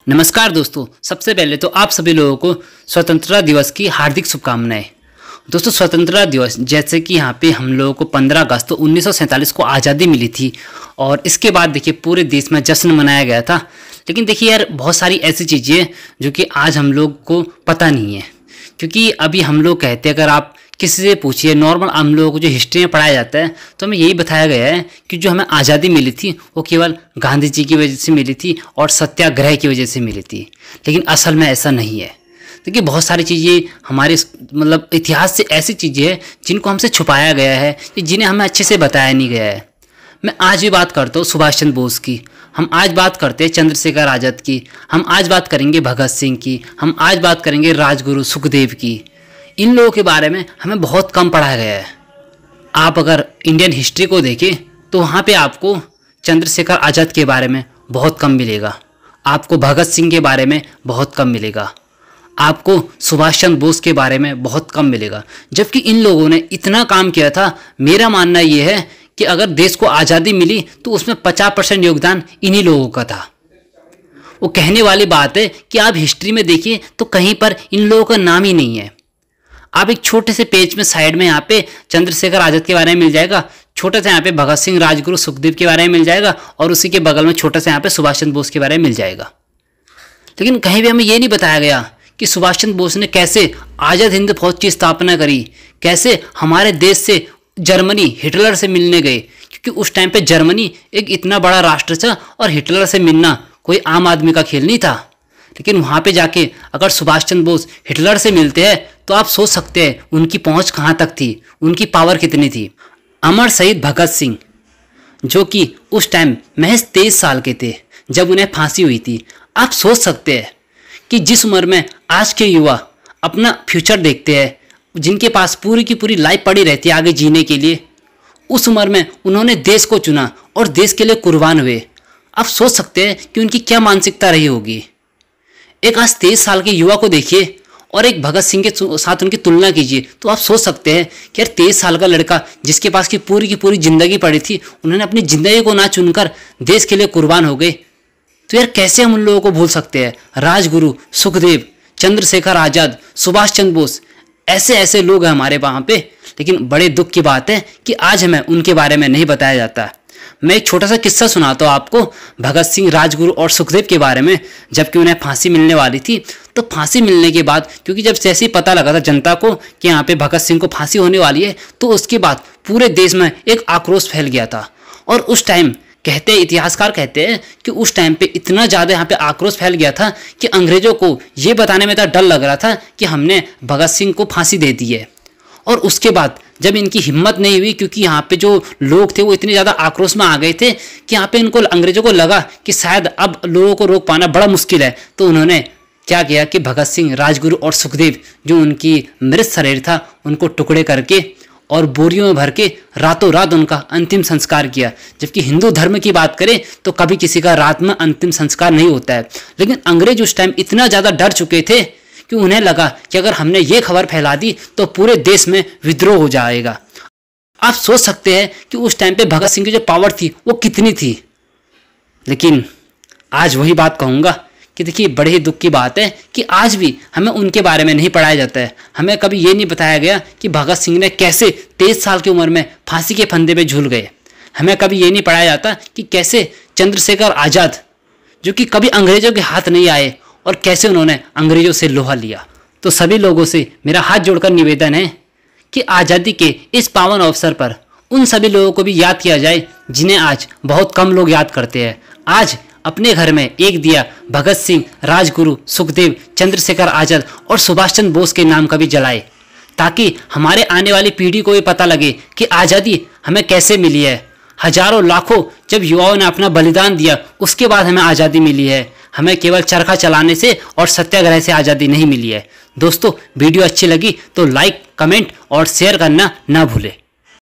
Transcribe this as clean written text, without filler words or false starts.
नमस्कार दोस्तों, सबसे पहले तो आप सभी लोगों को स्वतंत्रता दिवस की हार्दिक शुभकामनाएं। दोस्तों, स्वतंत्रता दिवस जैसे कि यहाँ पे हम लोगों को 15 अगस्त 1947 को आज़ादी मिली थी और इसके बाद देखिए पूरे देश में जश्न मनाया गया था। लेकिन देखिए यार, बहुत सारी ऐसी चीज़ें हैं जो कि आज हम लोग को पता नहीं है, क्योंकि अभी हम लोग कहते हैं, अगर आप किसी से पूछिए नॉर्मल हम लोगों को जो हिस्ट्री में पढ़ाया जाता है तो हमें यही बताया गया है कि जो हमें आज़ादी मिली थी वो केवल गांधी जी की वजह से मिली थी और सत्याग्रह की वजह से मिली थी। लेकिन असल में ऐसा नहीं है। देखिए बहुत सारी चीज़ें हमारे इतिहास से ऐसी चीज़ें हैं जिनको हमसे छुपाया गया है, जिन्हें हमें अच्छे से बताया नहीं गया है। मैं आज भी बात करता हूँ सुभाष चंद्र बोस की, हम आज बात करते हैं चंद्रशेखर आज़ाद की, हम आज बात करेंगे भगत सिंह की, हम आज बात करेंगे राजगुरु सुखदेव की। इन लोगों के बारे में हमें बहुत कम पढ़ाया गया है। आप अगर इंडियन हिस्ट्री को देखें तो वहाँ पे आपको चंद्रशेखर आज़ाद के बारे में बहुत कम मिलेगा, आपको भगत सिंह के बारे में बहुत कम मिलेगा, आपको सुभाष चंद्र बोस के बारे में बहुत कम मिलेगा। जबकि इन लोगों ने इतना काम किया था। मेरा मानना ये है कि अगर देश को आज़ादी मिली तो उसमें 50% योगदान इन्हीं लोगों का था। वो कहने वाली बात है कि आप हिस्ट्री में देखिए तो कहीं पर इन लोगों का नाम ही नहीं है। आप एक छोटे से पेज में साइड में यहाँ पे चंद्रशेखर आज़ाद के बारे में मिल जाएगा, छोटा सा यहाँ पे भगत सिंह, राजगुरु, सुखदेव के बारे में मिल जाएगा और उसी के बगल में छोटा सा यहाँ पे सुभाष चंद्र बोस के बारे में मिल जाएगा। लेकिन कहीं भी हमें ये नहीं बताया गया कि सुभाष चंद्र बोस ने कैसे आज़ाद हिंद फौज की स्थापना करी, कैसे हमारे देश से जर्मनी हिटलर से मिलने गए, क्योंकि उस टाइम पे जर्मनी एक इतना बड़ा राष्ट्र था और हिटलर से मिलना कोई आम आदमी का खेल नहीं था। लेकिन वहाँ पे जाके अगर सुभाष चंद्र बोस हिटलर से मिलते हैं तो आप सोच सकते हैं उनकी पहुँच कहाँ तक थी, उनकी पावर कितनी थी। अमर शहीद भगत सिंह जो कि उस टाइम महज 23 साल के थे जब उन्हें फांसी हुई थी। आप सोच सकते हैं कि जिस उम्र में आज के युवा अपना फ्यूचर देखते हैं, जिनके पास पूरी की पूरी लाइफ पड़ी रहती है आगे जीने के लिए, उस उम्र में उन्होंने देश को चुना और देश के लिए कुर्बान हुए। आप सोच सकते हैं कि उनकी क्या मानसिकता रही होगी। एक आज 23 साल के युवा को देखिए और एक भगत सिंह के साथ उनकी तुलना कीजिए तो आप सोच सकते हैं कि यार 23 साल का लड़का जिसके पास की पूरी ज़िंदगी पड़ी थी, उन्होंने अपनी ज़िंदगी को ना चुनकर देश के लिए कुर्बान हो गए। तो यार कैसे हम उन लोगों को भूल सकते हैं। राजगुरु, सुखदेव, चंद्रशेखर आज़ाद, सुभाष चंद्र बोस, ऐसे ऐसे लोग हैं हमारे वहाँ पे। लेकिन बड़े दुख की बात है कि आज हमें उनके बारे में नहीं बताया जाता। मैं एक छोटा सा किस्सा सुनाता हूँ आपको भगत सिंह, राजगुरु और सुखदेव के बारे में। जबकि उन्हें फांसी मिलने वाली थी तो फांसी मिलने के बाद, क्योंकि जब जैसे ही पता लगा था जनता को कि यहाँ पे भगत सिंह को फांसी होने वाली है, तो उसके बाद पूरे देश में एक आक्रोश फैल गया था। और उस टाइम कहते हैं, इतिहासकार कहते हैं कि उस टाइम पे इतना ज़्यादा यहाँ पे आक्रोश फैल गया था कि अंग्रेजों को ये बताने में डर लग रहा था कि हमने भगत सिंह को फांसी दे दी है। और उसके बाद जब इनकी हिम्मत नहीं हुई, क्योंकि यहाँ पे जो लोग थे वो इतने ज़्यादा आक्रोश में आ गए थे कि यहाँ पे इनको अंग्रेजों को लगा कि शायद अब लोगों को रोक पाना बड़ा मुश्किल है, तो उन्होंने क्या किया कि भगत सिंह, राजगुरु और सुखदेव जो उनकी मृत शरीर था उनको टुकड़े करके और बोरियों में भर के रातों रात उनका अंतिम संस्कार किया। जबकि हिंदू धर्म की बात करें तो कभी किसी का रात में अंतिम संस्कार नहीं होता है। लेकिन अंग्रेज उस टाइम इतना ज़्यादा डर चुके थे कि उन्हें लगा कि अगर हमने ये खबर फैला दी तो पूरे देश में विद्रोह हो जाएगा। आप सोच सकते हैं कि उस टाइम पे भगत सिंह की जो पावर थी वो कितनी थी। लेकिन आज वही बात कहूँगा कि देखिए बड़े ही दुख की बात है कि आज भी हमें उनके बारे में नहीं पढ़ाया जाता है। हमें कभी ये नहीं बताया गया कि भगत सिंह ने कैसे 23 साल की उम्र में फांसी के फंदे पे झूल गए। हमें कभी ये नहीं पढ़ाया जाता कि कैसे चंद्रशेखर आज़ाद जो कि कभी अंग्रेजों के हाथ नहीं आए और कैसे उन्होंने अंग्रेजों से लोहा लिया। तो सभी लोगों से मेरा हाथ जोड़कर निवेदन है कि आज़ादी के इस पावन अवसर पर उन सभी लोगों को भी याद किया जाए जिन्हें आज बहुत कम लोग याद करते हैं। आज अपने घर में एक दिया भगत सिंह, राजगुरु, सुखदेव, चंद्रशेखर आज़ाद और सुभाष चंद्र बोस के नाम का भी जलाए, ताकि हमारे आने वाली पीढ़ी को ये पता लगे कि आज़ादी हमें कैसे मिली है। हजारों लाखों जब युवाओं ने अपना बलिदान दिया उसके बाद हमें आज़ादी मिली है। हमें केवल चरखा चलाने से और सत्याग्रह से आज़ादी नहीं मिली है। दोस्तों, वीडियो अच्छी लगी तो लाइक, कमेंट और शेयर करना ना भूलें।